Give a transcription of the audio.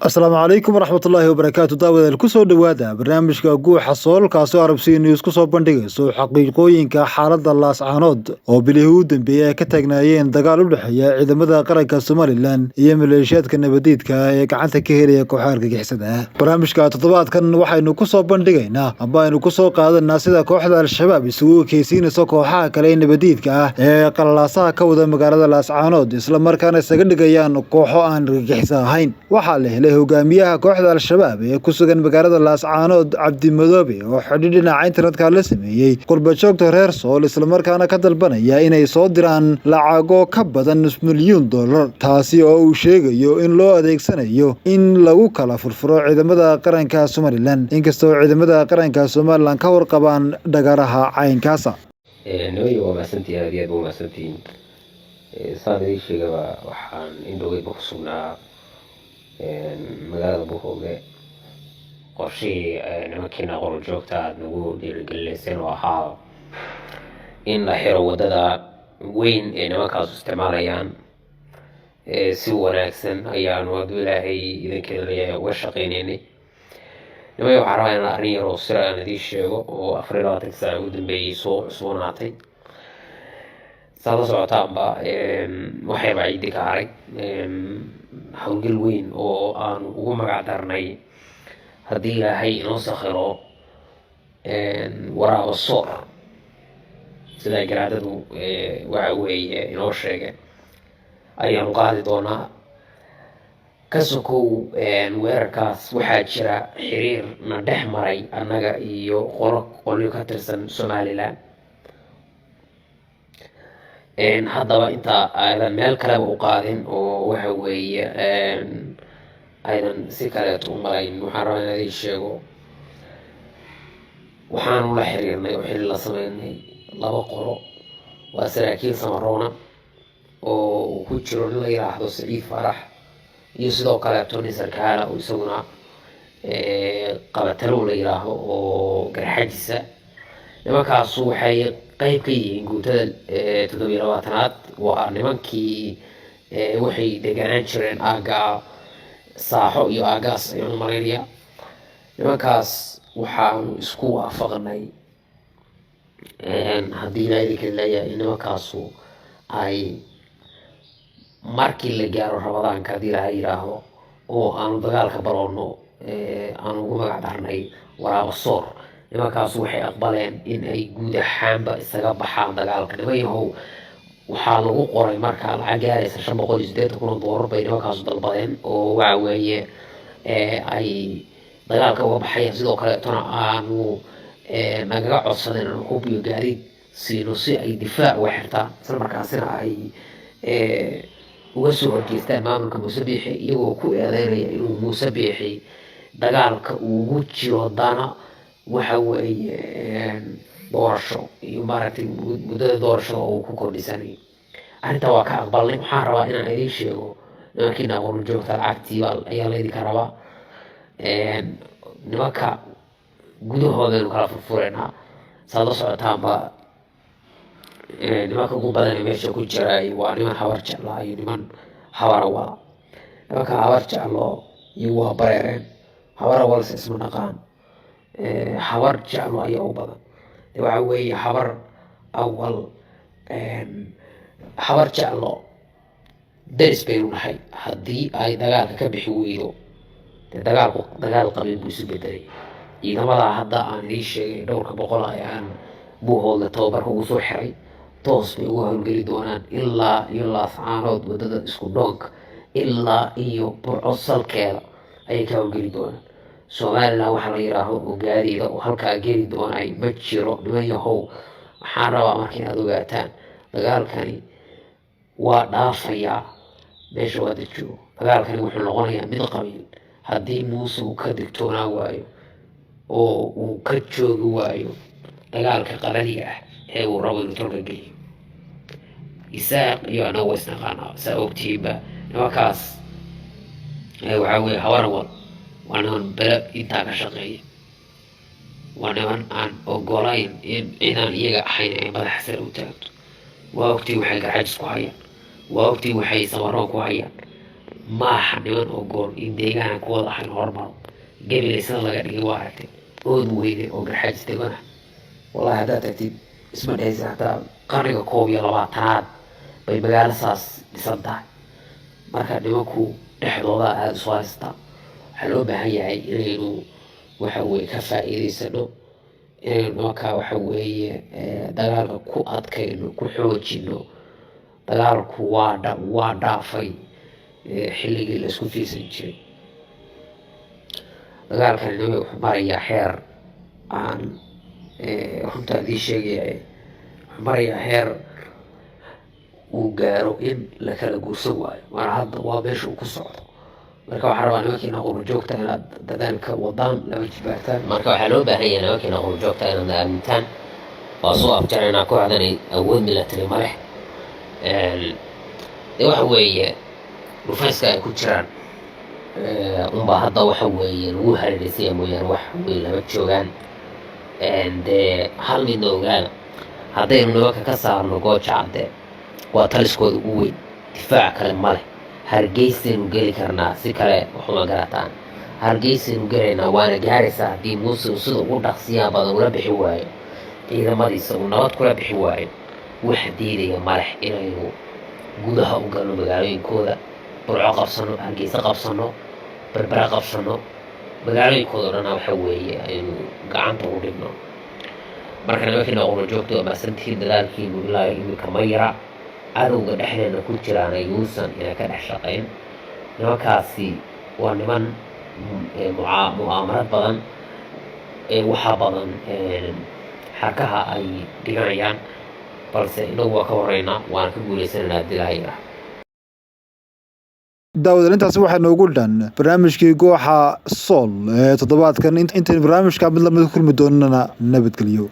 السلام عليكم ورحمة الله وبركاته داود الكسو دوادا برنامجka guuxa sool kaasoo arabsiin isku soo bandhigayso xaqiiqooyinka xaaladda laascaanood oo bilihii u dambeeyay ka taagnaayeen dagaal u dhaxeeya ciidamada qaranka Somaliland iyo maleeshiyaadka nabadiidka ee gacanta ka helaya kooxaha argagixisada barnaamijka toddobaadkan waxaynu ku soo bandhigaynaa amba aynu ku soo qaadanaa sida kooxda al-shabaab isugu keysiinayso kooxaha kale ee nabadiidka ah ee qalaasaha ka wada magaalada laascaanood isla markaana isaga dhigayaan kooxo aan argagixis ahayn waxa la helay hogaamiyaha kooxda al-shabaab ee ku sugan magaalada laascaanood Cabdi Madoobe oo xidhiidh dhinaca internetka la sameeyay qurbajoogta reer Sool isla markaana ka dalbanaya inay soo diraan lacago ka badan $1,000,000 taasi oo uu sheegayo in loo adeegsanayo in lagu kala furfuro ciidamada qaranka Somaliland inkastoo ciidamada qaranka Somaliland ka warqabaan dhagaraha caynkaasa nooyi waa maasantii aad iyo aad u maasantiin saan idin sheegaba waxaan indhowey ku sugnaa magaalada Buuhoodle qorshihii nimankiina qolo joogta aad nagu dhiirigelinayseen oo ahaa in la xiro wadada weyn ee nimankaas isticmaalayaan si wanaagsan ayaanu hadduu ilaahay idinkeeda leeyahay uga shaqaynaynay nimay waxaa rabaa in arrin yar oo sira aan idiin sheego oo 24 saac ugu dambeeyay soo cusboonaatay saa la socotaanba waxayba ciidi ka haray hawlgal weyn oo aan ugu magac darnay haddii ilaahay inoo sakhiro waraabo soor sida garaadadu waxa weeye inoo sheegay ayaanu qaadi doonaa ka sokow weerarkaas waxaa jira xiriir na dhex maray annaga iyo qolyo ka tirsan Somaliland haddaba inta aydan meel kaleba u qaadin oo waxa weeye aydan si kaleeto u malayn waxaan rabaa inaan idiin sheego waxaanu la xiriirnay oo xilli la sameynay 2 qolo waa saraakiil Samaroona oo ku jiro in la yiraahdo Saciid Farax iyo sidoo kaleeto nin sarkaala oo isaguna qabatalo la yiraahdo oo garxajisa nimankaas waxay qayb ka yihiin guutada 27aad waa nimankii waxay deganaan jireen aaga saaxo iyo aagaas ayaan maleynaya nimankaas waxaanu isku waafaqnay haddii ilaahay ka leeyahay nimankaasu ay markii la gaaro Ramadaanka haddii ilaahay yiraahdo oo aanu dagaalka baroonno aanu ugu magac darnay waraabo soor nimankaas waxay aqbaleen in ay guud ahaanba isaga baxaan dagaalka nimayahow waxaa lagu qoray markaa lacag gaaraysa $580,000 bay nimankaas dalbadeen oo waxa weeye ay dagaalka uga baxayaan sidoo kale tona aanu nagaga codsadeen in hub iyo gaadiid siino si ay difaac uga xirtaan isla markaasina ay uga soo horjeestaan maamulka Muuse Biixi iyagoo ku eedeynaya inuu Muuse Biixi dagaalka ugu jiro dana waxa weeye doorasho iyo maaragtay muddada doorashada oo ku kordhisanay arrinta waa ka aqbalnay waxaan rabaa inaan idiin sheego nimankiina qolo joogta lacagtii ayaa la idinka rabaa nimanka gudahooda kala furfureena saa la socotaanba nimanka ugu badan ee meesha ku jiray waa niman habar jecla iyo niman habara wala nimanka habar jeclo iyo waa bareereen habara wala isma naqaan habar jeclo ayaa u badan waxa weeye habar awal habar jeclo daris baynu nahay haddii ay dagaalka ka bixi weydo dagaal qabiil buu isu bedelay ciidamada hadda aan idiin sheegay dhowrka boqol ayaan Buuhoodle tababarka ugu soo xiray toos bay uga howlgeli doonaan ilaa iyo laascaanood wadada isku dhoonka ilaa iyo Burco salkeeda ayay ka howlgeli doonaan Somaliland waxa la yiraahdo oo gaariga oo halkaa geli doonay ma jiro nimayahow waxaan rabaa markii aad ogaataan dagaalkani waa dhaafayaa meesha wada joogo dagaalkani wuxuu noqonayaa mid qabiil haddii Muuse uu ka digtoonaa waayo oo uu ka joogi waayo dagaalka qaraniga ah ee uu rabo inuu tolka geeyo isaaq iyo anaa waysnaqaanaa saa ogtiinba nimankaas waxa weeye habarawal waa niman bele intaa ka shaqeeya waa niman aan ogolayn in ciidan iyaga ahayn ay madaxa sare u taagto waa ogtii waxay garxajis ku hayaan waa ogtii waxay Samaroon ku hayaan maaha niman ogoon in deegaanka wada ahayn hormaro gabilaysana laga dhigay waa aragtay ood weyne oo garxaajis degana wallahi haddaad tagtid isma dhehaysa hataa qarniga 21aad bay magaalo saas dhisan tahay marka nimanku dhexdooda aada isu haystaa waxaa loo baahan yahay inaynu waxa weeye ka faa'iidaysano inaynu nimankaa waxa weeye dagaalka ku adkayno ku xoojino dagaalku waa dhaafay xilligii la isku fiirsan jiray dagaalkan nimanka wuxuu marayaa xeer aan runta adii sheegaya wuxuu marayaa xeer uu gaaro in la kala guursan waayo waana hadda waa meesha uu ku socdo marka waxaa rabaa nimankiina qurjoogta inaad dadaalka wadaan lama jibaartaan marka waxaa loo baahan yahay nimankiina qurjoogta inaad aamintaan waa soo afjaraynaa kooxdanay awood milatari ma leh dee waxa weeye dhufayska ay ku jiraan unbaa hadda waxa weeye lagu hareeraysaya mooyaane wax weyn lama joogaan dee hal midna ogaada haddaynu nimanka ka saarno gooja cadde waa taliskooda ugu weyn difaac kale ma leh hargeysaynu geli karnaa si kale waxuma garataan hargeysaynu gelaynaa waana gaaraysaa haddii muuse uu sida ugu dhaqsiyaa badan ula bixi waayo ciidamadiisa uu nabad kula bixi waayo wax diidaya ma leh inaynu gudaha u galno magaalooyinkooda burco qabsano hargeysa qabsano berbera qabsano magaalooyinkooda o dhana waxa weeye aynu gacanta u dhigno marka nimankiina qurjoogta waa maasantihiin dadaalkiinu ilaa imika ma yara cadowga dhexdeena ku jiraana yuusan ina ka dhex shaqayn nimankaasi waa niman mu'aamarad badan waxaa badan xarkaha ay dhiganayaan balse inagu waa ka horeynaa waana ka guulaysanaynaa haddii ilaha yara daawadal intaasi waxaa noogu dhan barnaamijkii gooxa sool ee toddobaadkan intaynu barnaamijka mid lamid kulmi doonana nabadgelyo